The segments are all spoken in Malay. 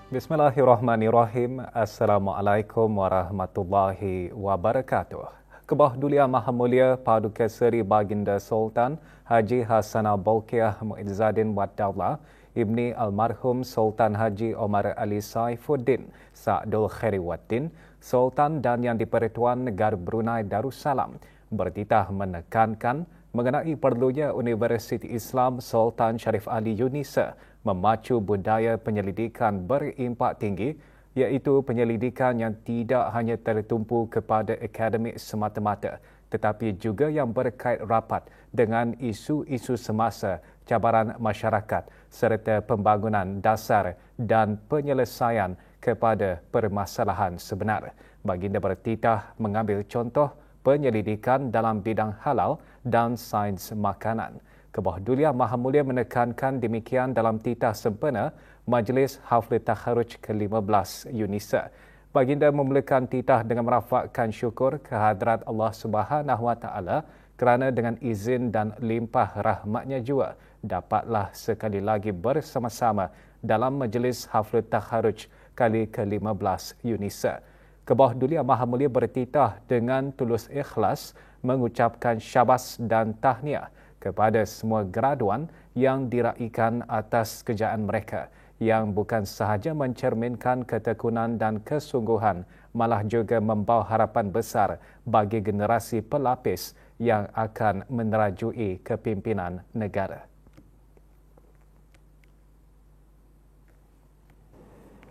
Bismillahirrahmanirrahim. Assalamualaikum warahmatullahi wabarakatuh. Kebah Dulia Maha Mulia Paduka Seri Baginda Sultan Haji Hasanah Bolkiah Muizzaddin Waddaullah Ibni Almarhum Sultan Haji Omar Ali Saifuddin Sa'dul Khairiwaddin Sultan dan Yang di-Pertuan Negara Brunei Darussalam bertitah menekankan mengenai perlunya Universiti Islam Sultan Sharif Ali Yunisa memacu budaya penyelidikan berimpak tinggi, iaitu penyelidikan yang tidak hanya tertumpu kepada akademik semata-mata tetapi juga yang berkait rapat dengan isu-isu semasa, cabaran masyarakat serta pembangunan dasar dan penyelesaian kepada permasalahan sebenar. Baginda bertitah mengambil contoh penyelidikan dalam bidang halal dan sains makanan. Kebah Dulia Maha Mulia menekankan demikian dalam titah sempena Majlis Haflul Takharuj ke-15 Yunisa. Baginda memulakan titah dengan merafakkan syukur kehadrat Allah Subhanahu Wa Taala kerana dengan izin dan limpah rahmatnya jua dapatlah sekali lagi bersama-sama dalam Majlis Haflul Takharuj kali ke-15 Yunisa. Kebah Dulia Maha Mulia bertitah dengan tulus ikhlas mengucapkan syabas dan tahniah kepada semua graduan yang diraikan atas kejayaan mereka yang bukan sahaja mencerminkan ketekunan dan kesungguhan, malah juga membawa harapan besar bagi generasi pelapis yang akan menerajui kepimpinan negara.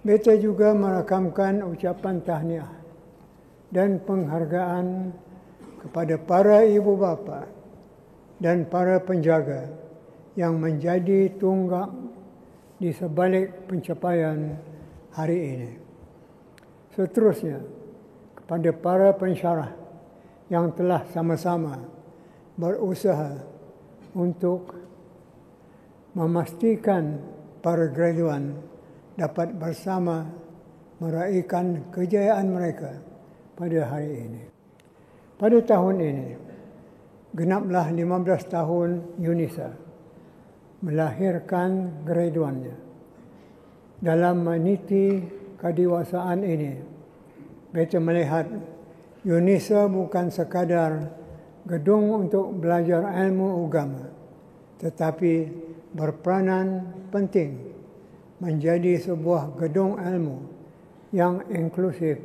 Beta juga merakamkan ucapan tahniah dan penghargaan kepada para ibu bapa dan para penjaga yang menjadi tunggak di sebalik pencapaian hari ini. Seterusnya, kepada para pensyarah yang telah sama-sama berusaha untuk memastikan para graduan dapat bersama meraihkan kejayaan mereka pada hari ini. Pada tahun ini, genaplah 15 tahun Yunisa melahirkan graduannya. Dalam meniti kedewasaan ini, beta melihat Yunisa bukan sekadar gedung untuk belajar ilmu agama, tetapi berperanan penting menjadi sebuah gedung ilmu yang inklusif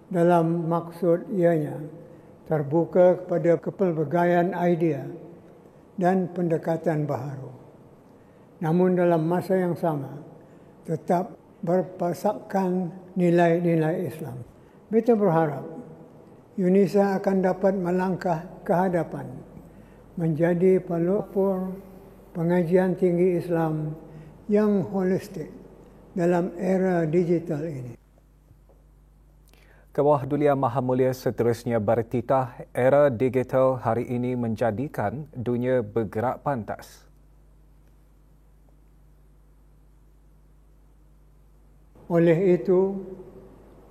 dalam maksud ianya terbuka kepada kepelbagaian idea dan pendekatan baharu. Namun dalam masa yang sama, tetap berpasakkan nilai-nilai Islam. Beta berharap Yunisa akan dapat melangkah ke hadapan menjadi pelopor pengajian tinggi Islam yang holistik dalam era digital ini. Kebah Dulia Maha Mulia seterusnya bertitah era digital hari ini menjadikan dunia bergerak pantas. Oleh itu,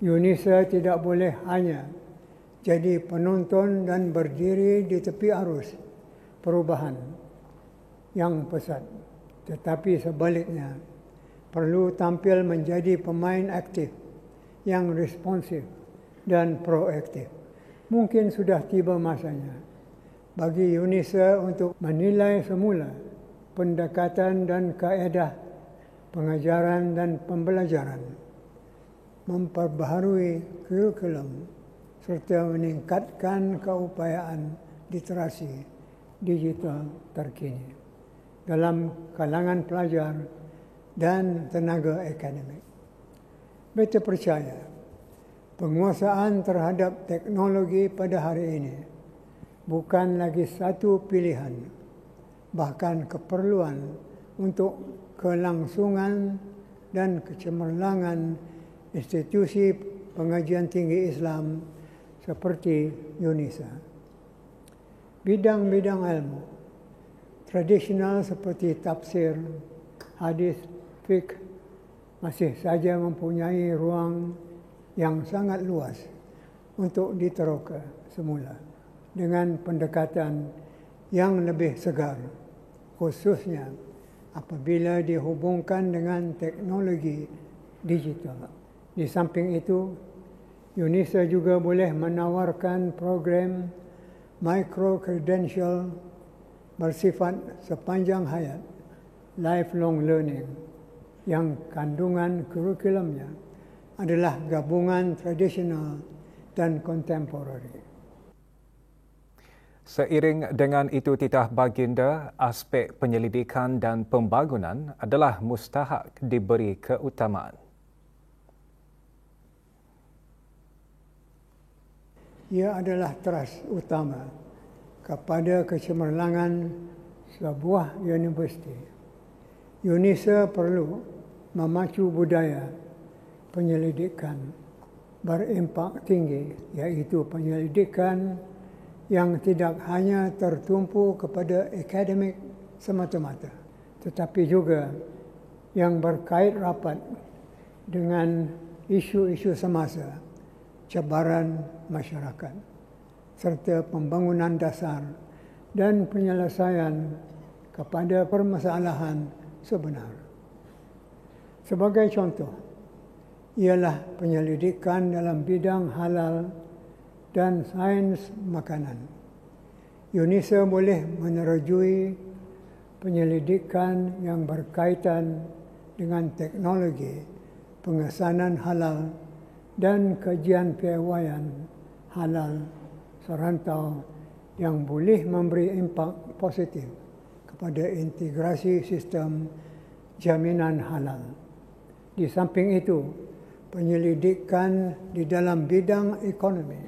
Yunisa tidak boleh hanya jadi penonton dan berdiri di tepi arus perubahan yang pesat, tetapi sebaliknya perlu tampil menjadi pemain aktif yang responsif dan proaktif. Mungkin sudah tiba masanya bagi Yunisa untuk menilai semula pendekatan dan kaedah pengajaran dan pembelajaran, memperbaharui kurikulum serta meningkatkan keupayaan literasi digital terkini dalam kalangan pelajar dan tenaga akademik. Beta percaya penguasaan terhadap teknologi pada hari ini bukan lagi satu pilihan, bahkan keperluan untuk kelangsungan dan kecemerlangan institusi pengajian tinggi Islam seperti Yunisa. Bidang-bidang ilmu tradisional seperti tafsir, hadis, fiqh masih saja mempunyai ruang yang sangat luas untuk diteroka semula dengan pendekatan yang lebih segar, khususnya apabila dihubungkan dengan teknologi digital. Di samping itu, UNISA juga boleh menawarkan program micro-credential bersifat sepanjang hayat, lifelong learning, yang kandungan kurikulumnya adalah gabungan tradisional dan kontemporari. Seiring dengan itu titah baginda, aspek penyelidikan dan pembangunan adalah mustahak diberi keutamaan. Ia adalah teras utama kepada kecemerlangan sebuah universiti. UNISA perlu memacu budaya penyelidikan berimpak tinggi, iaitu penyelidikan yang tidak hanya tertumpu kepada akademik semata-mata, tetapi juga yang berkait rapat dengan isu-isu semasa, cabaran masyarakat, serta pembangunan dasar dan penyelesaian kepada permasalahan sebenar. Sebagai contoh, ialah penyelidikan dalam bidang halal dan sains makanan. UNISA boleh menerjui penyelidikan yang berkaitan dengan teknologi, pengesanan halal dan kajian piawaian halal serantau yang boleh memberi impak positif kepada integrasi sistem jaminan halal. Di samping itu, penyelidikan di dalam bidang ekonomi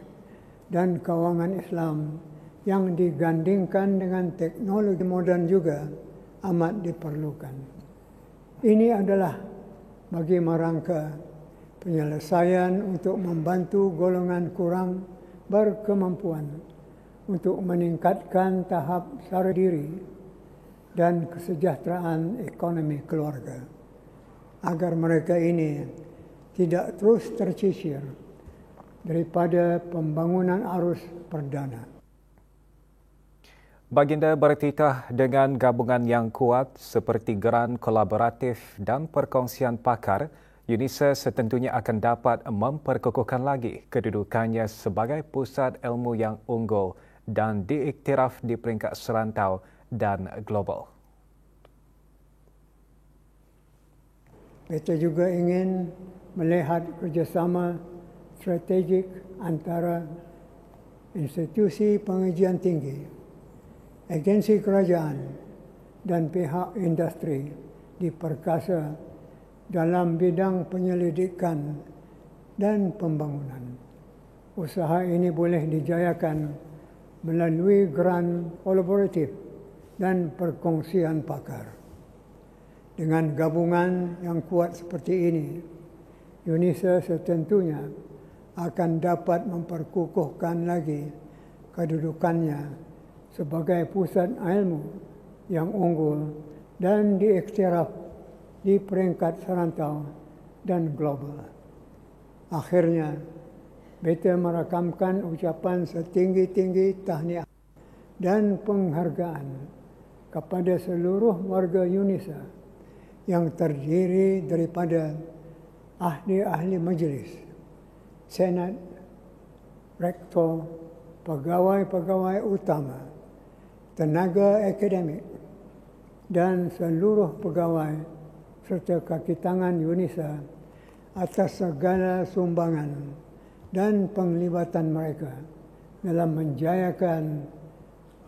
dan kewangan Islam yang digandingkan dengan teknologi moden juga amat diperlukan. Ini adalah bagi merangka penyelesaian untuk membantu golongan kurang berkemampuan untuk meningkatkan tahap sara diri dan kesejahteraan ekonomi keluarga, agar mereka ini tidak terus tercicir daripada pembangunan arus perdana. Baginda bertitah dengan gabungan yang kuat seperti geran kolaboratif dan perkongsian pakar, UNISA setentunya akan dapat memperkukuhkan lagi kedudukannya sebagai pusat ilmu yang unggul dan diiktiraf di peringkat serantau dan global. Kita juga ingin melihat kerjasama strategik antara institusi pengajian tinggi, agensi kerajaan dan pihak industri diperkasa dalam bidang penyelidikan dan pembangunan. Usaha ini boleh dijayakan melalui geran kolaboratif dan perkongsian pakar. Dengan gabungan yang kuat seperti ini, UNISA setentunya akan dapat memperkukuhkan lagi kedudukannya sebagai pusat ilmu yang unggul dan diiktiraf di peringkat serantau dan global. Akhirnya, beta merakamkan ucapan setinggi-tinggi tahniah dan penghargaan kepada seluruh warga UNISA yang terdiri daripada ahli-ahli majlis, senat, rektor, pegawai-pegawai utama, tenaga akademik dan seluruh pegawai serta kaki tangan UNISA atas segala sumbangan dan penglibatan mereka dalam menjayakan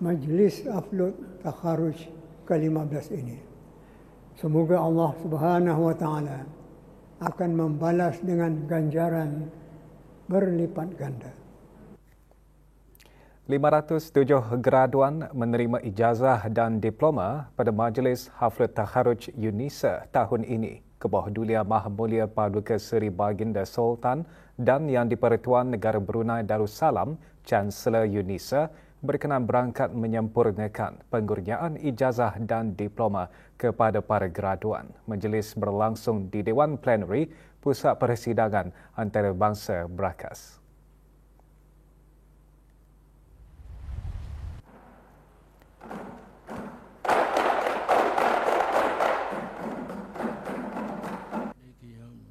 Majlis Aflut Takharuj ke-15 ini. Semoga Allah Subhanahu wa taala akan membalas dengan ganjaran berlipat ganda. 507 graduan menerima ijazah dan diploma pada Majlis Haflat Takharuj UNISA tahun ini ke bawah Dulia Maha Mulia Paduka Seri Baginda Sultan dan Yang di-Pertuan Negara Brunei Darussalam, Chancellor UNISA berkenan berangkat menyempurnakan pengurniaan ijazah dan diploma kepada para graduan. Majlis berlangsung di Dewan Plenary Pusat Persidangan Antarabangsa Brakas.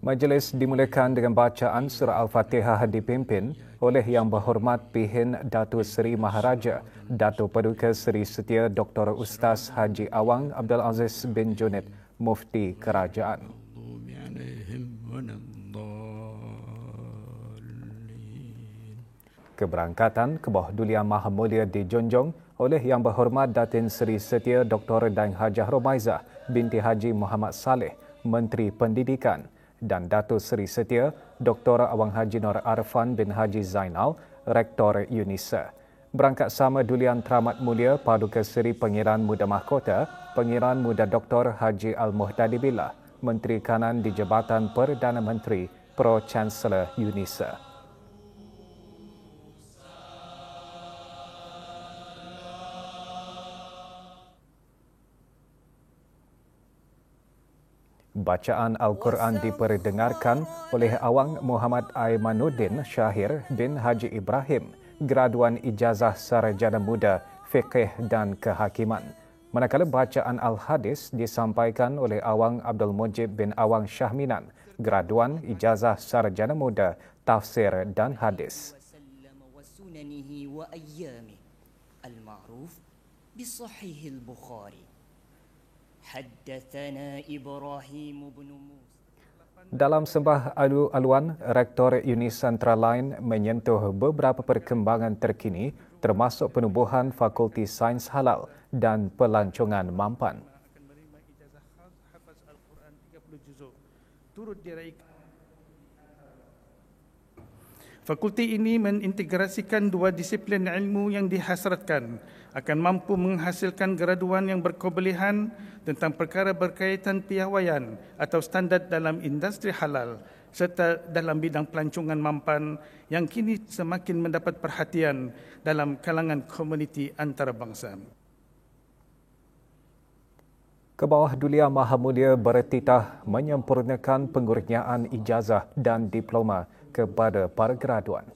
Majlis dimulakan dengan bacaan surah Al-Fatihah dipimpin oleh Yang Berhormat Pihin Datuk Seri Maharaja Datuk Paduka Seri Setia Dr. Ustaz Haji Awang Abdul Aziz bin Junid, Mufti Kerajaan. Keberangkatan ke bawah Duli Yang Maha Mulia dijunjung oleh Yang Berhormat Datin Seri Setia Dr. Daeng Hajah Romaizah binti Haji Muhammad Saleh, Menteri Pendidikan, dan Datuk Seri Setia Dr. Awang Haji Nur Arfan bin Haji Zainal, Rektor UNISA. Berangkat sama Duli Yang Teramat Mulia Paduka Seri Pengiran Muda Mahkota, Pengiran Muda Dr. Haji Al-Muhtadi Billah, Menteri Kanan di Jabatan Perdana Menteri, Pro-Chancellor UNISA. Bacaan Al-Quran diperdengarkan oleh Awang Muhammad Aimanuddin Syahir bin Haji Ibrahim, graduan Ijazah Sarjana Muda Fiqh dan Kehakiman. Manakala bacaan Al-Hadis disampaikan oleh Awang Abdul Mujib bin Awang Syahminan, graduan Ijazah Sarjana Muda Tafsir dan Hadis. Al-Ma'ruf bi Sahih Al-Bukhari. Dalam sembah aluan, Rektor UNISA antara lain menyentuh beberapa perkembangan terkini termasuk penubuhan Fakulti Sains Halal dan pelancongan mampan. Fakulti ini mengintegrasikan dua disiplin ilmu yang dihasratkan, akan mampu menghasilkan graduan yang berkebolehan tentang perkara berkaitan piawaian atau standard dalam industri halal serta dalam bidang pelancongan mampan yang kini semakin mendapat perhatian dalam kalangan komuniti antarabangsa. Ke bawah Duli Yang Maha Mulia bertitah menyempurnakan pengurniaan ijazah dan diploma kepada para graduan.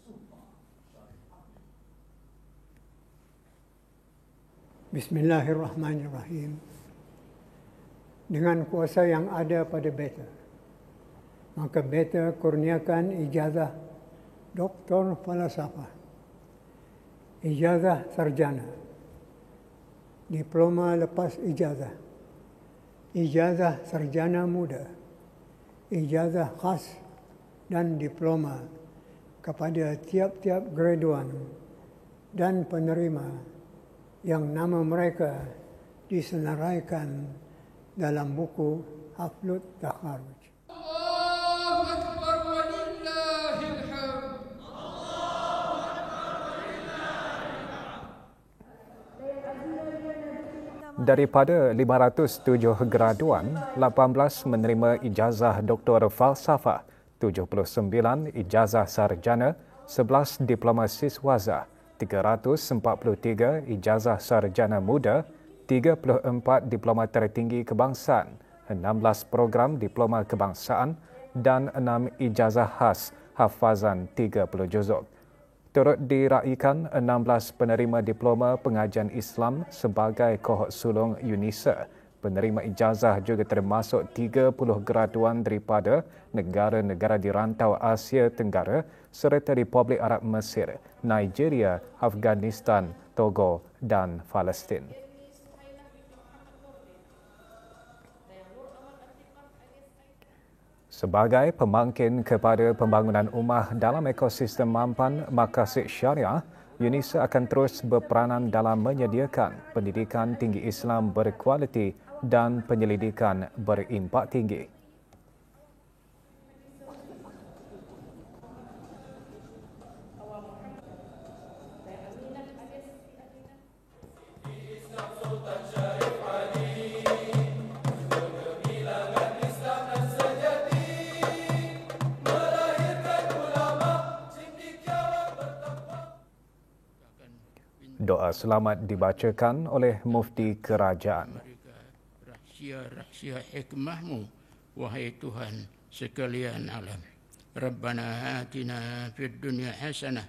Bismillahirrahmanirrahim. Dengan kuasa yang ada pada beta, maka beta kurniakan ijazah Doktor Falsafah, ijazah sarjana, diploma lepas ijazah, ijazah sarjana muda, ijazah khas dan diploma kepada tiap-tiap graduan dan penerima yang nama mereka disenaraikan dalam buku Haflut Takharuj. Allahu Akbar wa lillahil hamd. Daripada 507 graduan, 18 menerima ijazah Doktor Falsafah, 79 ijazah sarjana, 11 diploma siswaza, 343 ijazah sarjana muda, 34 diploma tertinggi kebangsaan, 16 program diploma kebangsaan dan 6 ijazah khas hafazan 30 juzuk. Turut diraikan 16 penerima diploma pengajian Islam sebagai kohort sulung UNISA. Penerima ijazah juga termasuk 30 graduan daripada negara-negara di rantau Asia Tenggara serta Republik Arab Mesir, Nigeria, Afghanistan, Togo dan Palestin. Sebagai pemangkin kepada pembangunan ummah dalam ekosistem mampan maqasid syariah, UNISA akan terus berperanan dalam menyediakan pendidikan tinggi Islam berkualiti dan penyelidikan berimpak tinggi. Doa selamat dibacakan oleh Mufti Kerajaan. Rahsia hikmahmu, wahai Tuhan sekalian alam. Rabbana atina fid dunya hasanah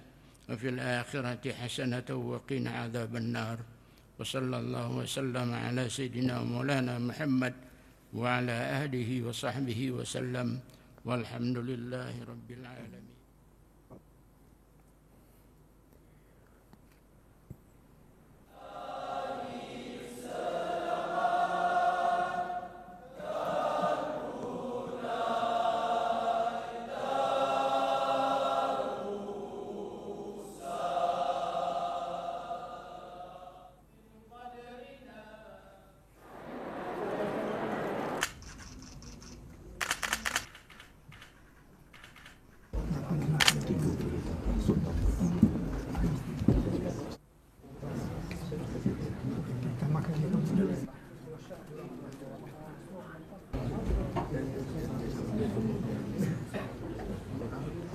wa fil akhirati hasanah wa qina adzaban nar. Wa sallallahu wa sallama ala sayyidina Maulana Muhammad wa ala alihi wa sahbihi wa sallam. walhamdulillahi rabbil alamin.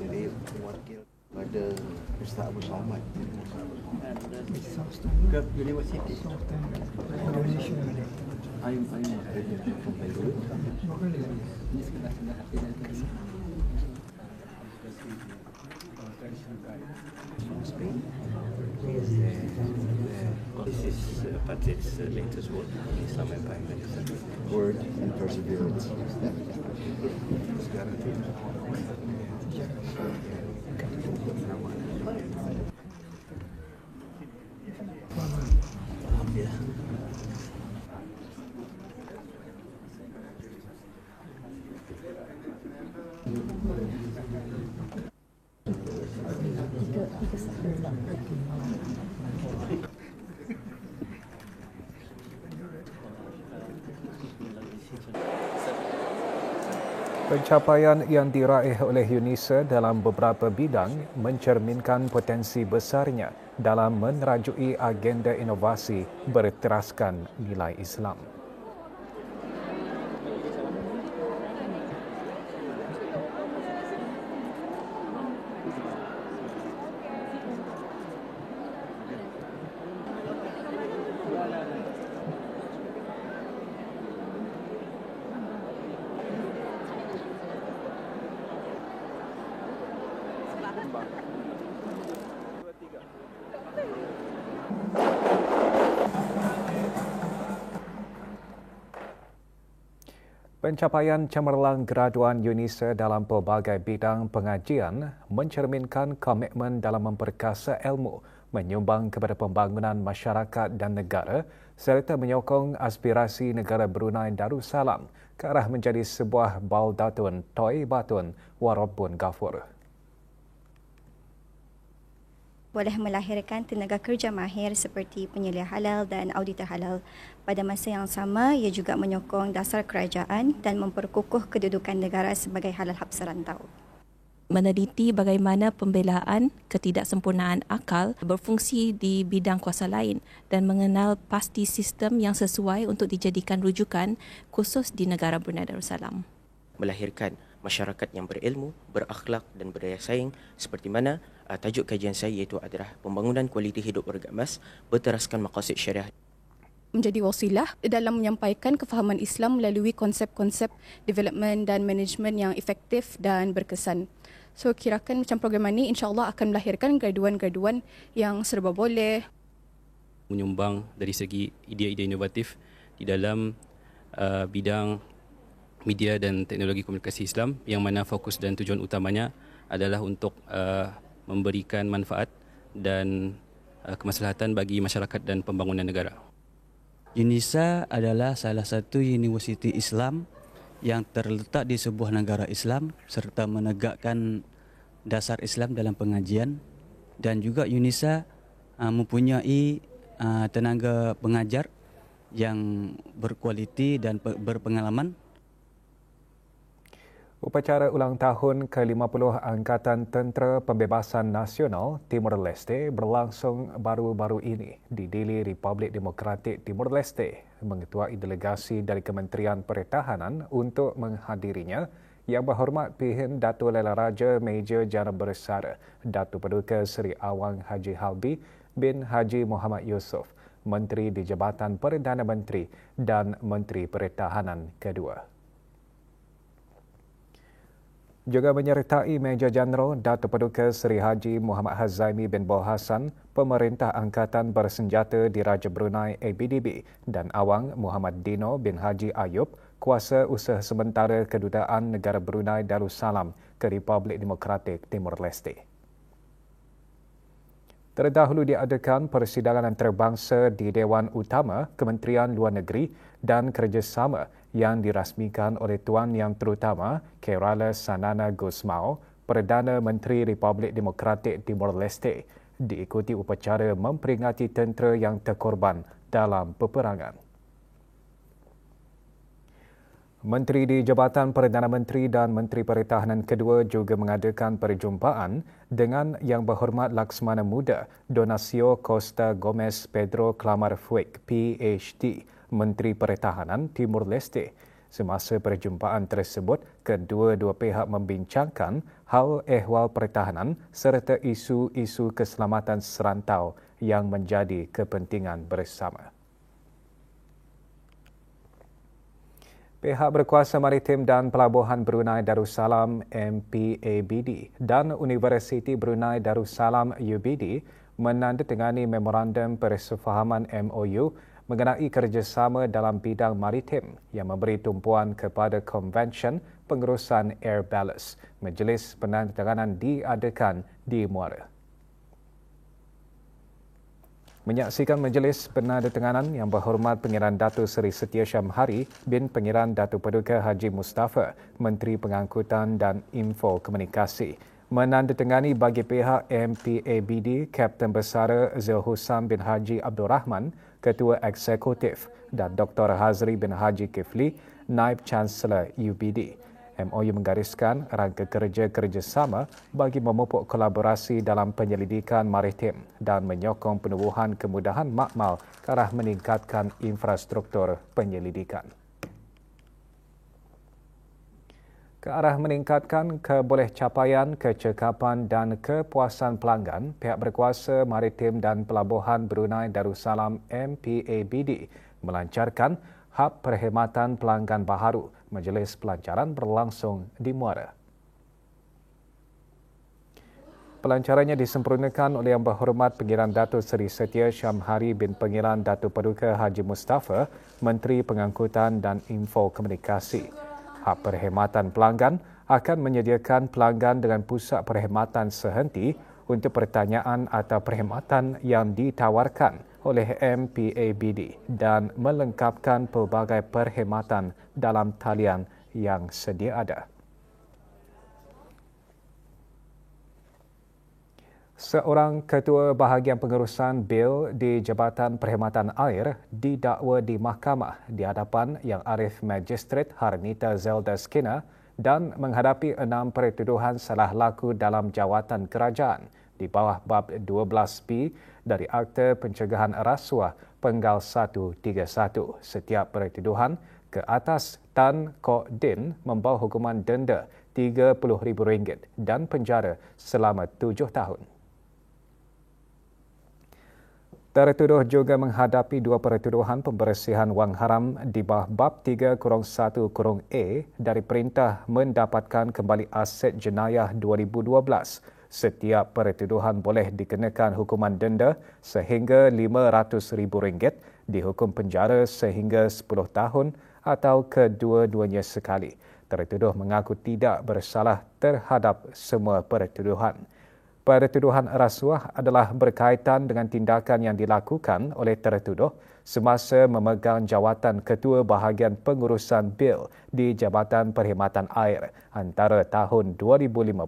Jadi mewakil pada Ustaz Abu Somad ke Universiti Indonesia. I'm This is Pat's latest work, Islam Empire, Word and Perseverance. Sekarang tu Alhamdulillah. Pencapaian yang diraih oleh UNISA dalam beberapa bidang mencerminkan potensi besarnya dalam menerajui agenda inovasi berteraskan nilai Islam. Pencapaian cemerlang graduan UNISA dalam pelbagai bidang pengajian mencerminkan komitmen dalam memperkasa ilmu, menyumbang kepada pembangunan masyarakat dan negara serta menyokong aspirasi negara Brunei Darussalam ke arah menjadi sebuah baldatun thayyibatun wa rabbun ghafur. Boleh melahirkan tenaga kerja mahir seperti penyelia halal dan auditor halal. Pada masa yang sama, ia juga menyokong dasar kerajaan dan memperkukuh kedudukan negara sebagai halal habsa rantau. Meneliti bagaimana pembelaan ketidaksempurnaan akal berfungsi di bidang kuasa lain dan mengenal pasti sistem yang sesuai untuk dijadikan rujukan khusus di negara Brunei Darussalam. Melahirkan masyarakat yang berilmu, berakhlak dan berdaya saing seperti mana tajuk kajian saya iaitu adalah pembangunan kualiti hidup warga emas berteraskan maqasid syariah. Menjadi wasilah dalam menyampaikan kefahaman Islam melalui konsep-konsep development dan management yang efektif dan berkesan. So kirakan macam program ini insya-Allah akan melahirkan graduan-graduan yang serba boleh. Menyumbang dari segi idea-idea inovatif di dalam bidang media dan teknologi komunikasi Islam yang mana fokus dan tujuan utamanya adalah untuk memberikan manfaat dan kemaslahatan bagi masyarakat dan pembangunan negara. UNISA adalah salah satu universiti Islam yang terletak di sebuah negara Islam serta menegakkan dasar Islam dalam pengajian, dan juga UNISA mempunyai tenaga pengajar yang berkualiti dan berpengalaman. Upacara ulang tahun ke-50 Angkatan Tentera Pembebasan Nasional Timur Leste berlangsung baru-baru ini di Dili, Republik Demokratik Timur Leste. Mengetuai delegasi dari Kementerian Pertahanan untuk menghadirinya Yang Berhormat Pihin Datuk Lela Raja Major Jeneral Bersara Datuk Paduka Seri Awang Haji Halbi bin Haji Muhammad Yusof, Menteri di Jabatan Perdana Menteri dan Menteri Pertahanan kedua. Juga menyertai Major Jeneral Datuk Paduka Seri Haji Muhammad Hazaimi bin Boh Hassan, Pemerintah Angkatan Bersenjata Diraja Brunei ABDB dan Awang Muhammad Dino bin Haji Ayub, kuasa usaha sementara Kedutaan Negara Brunei Darussalam ke Republik Demokratik Timur Leste. Terdahulu diadakan persidangan antarabangsa di Dewan Utama Kementerian Luar Negeri dan Kerjasama yang dirasmikan oleh Tuan Yang Terutama Kerala Sanana Gusmao, Perdana Menteri Republik Demokratik Timor Leste, diikuti upacara memperingati tentera yang terkorban dalam peperangan. Menteri di Jabatan Perdana Menteri dan Menteri Pertahanan kedua juga mengadakan perjumpaan dengan Yang Berhormat Laksamana Muda Donacio Costa Gomez Pedro Clamar Fuik, PhD, Menteri Pertahanan Timor Leste. Semasa perjumpaan tersebut, kedua-dua pihak membincangkan hal ehwal pertahanan serta isu-isu keselamatan serantau yang menjadi kepentingan bersama. Pihak Berkuasa Maritim dan Pelabuhan Brunei Darussalam MPABD dan Universiti Brunei Darussalam UBD menandatangani Memorandum Persefahaman MOU mengenai kerjasama dalam bidang maritim yang memberi tumpuan kepada Konvensyen Pengurusan Air Ballast. Majlis penandatanganan diadakan di Muara. Menyaksikan majlis penandatanganan Yang Berhormat Pengiran Datuk Seri Setia Syamhari bin Pengiran Datuk Paduka Haji Mustafa, Menteri Pengangkutan dan Info Komunikasi, menandatangani bagi pihak MPABD Kapten Besar Zulhusam bin Haji Abdul Rahman, Ketua Eksekutif, dan Dr. Hazri bin Haji Kifli, Naib Chancellor UBD. MOU menggariskan rangka kerja kerjasama bagi memupuk kolaborasi dalam penyelidikan maritim dan menyokong penubuhan kemudahan makmal ke arah meningkatkan infrastruktur penyelidikan. Ke arah meningkatkan kebolehcapaian, kecekapan dan kepuasan pelanggan, pihak Berkuasa Maritim dan Pelabuhan Brunei Darussalam MPABD melancarkan hub perkhidmatan pelanggan baharu. Majlis pelancaran berlangsung di Muara. Pelancarannya disempurnakan oleh Yang Berhormat Pengiran Datuk Seri Setia Syamhari bin Pengiran Datuk Paduka Haji Mustafa, Menteri Pengangkutan dan Info Komunikasi. Hub perkhidmatan pelanggan akan menyediakan pelanggan dengan pusat perkhidmatan sehenti untuk pertanyaan atau perkhidmatan yang ditawarkan oleh MPABD dan melengkapkan pelbagai perkhidmatan dalam talian yang sedia ada. Seorang ketua bahagian pengurusan bil di Jabatan Perkhidmatan Air didakwa di mahkamah di hadapan Yang Arif Magistrate Harnita Zelda Skinner dan menghadapi 6 pertuduhan salah laku dalam jawatan kerajaan di bawah bab 12B dari Akta Pencegahan Rasuah Penggal 131. Setiap pertuduhan ke atas Tan Kok Din membawa hukuman denda RM30,000 dan penjara selama 7 tahun. Tertuduh juga menghadapi 2 pertuduhan pembersihan wang haram di bawah bab 3-1-A dari Perintah Mendapatkan Kembali Aset Jenayah 2012. Setiap pertuduhan boleh dikenakan hukuman denda sehingga RM500,000, dihukum penjara sehingga 10 tahun atau kedua-duanya sekali. Tertuduh mengaku tidak bersalah terhadap semua pertuduhan. Pertuduhan rasuah adalah berkaitan dengan tindakan yang dilakukan oleh tertuduh semasa memegang jawatan Ketua Bahagian Pengurusan Bil di Jabatan Perkhidmatan Air antara tahun 2015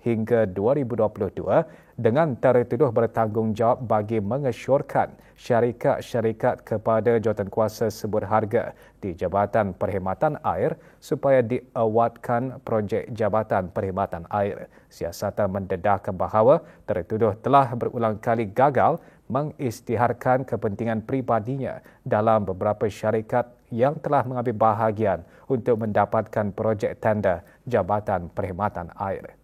hingga 2022 dengan tertuduh bertanggungjawab bagi mengesyorkan syarikat-syarikat kepada jawatankuasa sebut harga di Jabatan Perkhidmatan Air supaya diawardkan projek Jabatan Perkhidmatan Air. Siasatan mendedahkan bahawa tertuduh telah berulang kali gagal mengisytiharkan kepentingan pribadinya dalam beberapa syarikat yang telah mengambil bahagian untuk mendapatkan projek tender Jabatan Perkhidmatan Air.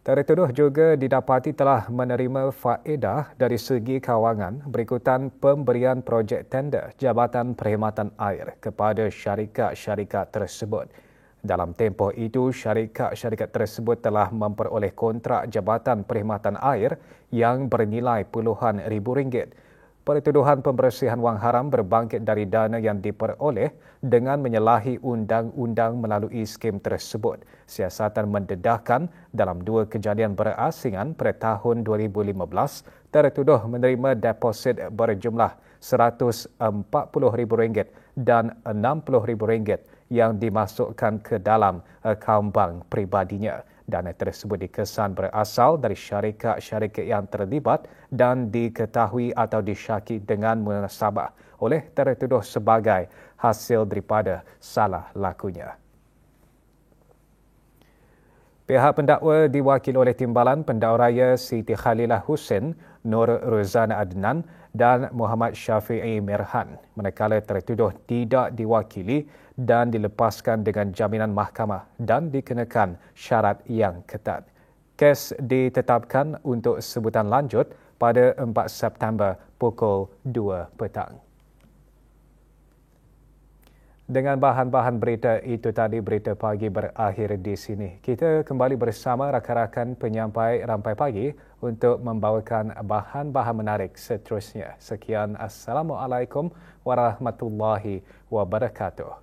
Tertuduh juga didapati telah menerima faedah dari segi kewangan berikutan pemberian projek tender Jabatan Perkhidmatan Air kepada syarikat-syarikat tersebut. Dalam tempoh itu, syarikat-syarikat tersebut telah memperoleh kontrak Jabatan Perkhidmatan Air yang bernilai puluhan ribu ringgit. Pertuduhan pembersihan wang haram berbangkit dari dana yang diperoleh dengan menyalahi undang-undang melalui skim tersebut. Siasatan mendedahkan dalam 2 kejadian berasingan pada tahun 2015, tertuduh menerima deposit berjumlah RM140,000 dan RM60,000 yang dimasukkan ke dalam akaun bank pribadinya. Dana tersebut dikesan berasal dari syarikat-syarikat yang terlibat dan diketahui atau disyaki dengan munasabah oleh tertuduh sebagai hasil daripada salah lakunya. Pihak pendakwa diwakili oleh Timbalan Pendakwa Raya Siti Khalilah Hussein, Nur Rozana Adnan dan Muhammad Syafi'i Mirhan, manakala tertuduh tidak diwakili dan dilepaskan dengan jaminan mahkamah dan dikenakan syarat yang ketat. Kes ditetapkan untuk sebutan lanjut pada 4 September pukul 2 petang. Dengan bahan-bahan berita itu tadi, berita pagi berakhir di sini. Kita kembali bersama rakan-rakan penyampai Rampai Pagi untuk membawakan bahan-bahan menarik seterusnya. Sekian, Assalamualaikum warahmatullahi wabarakatuh.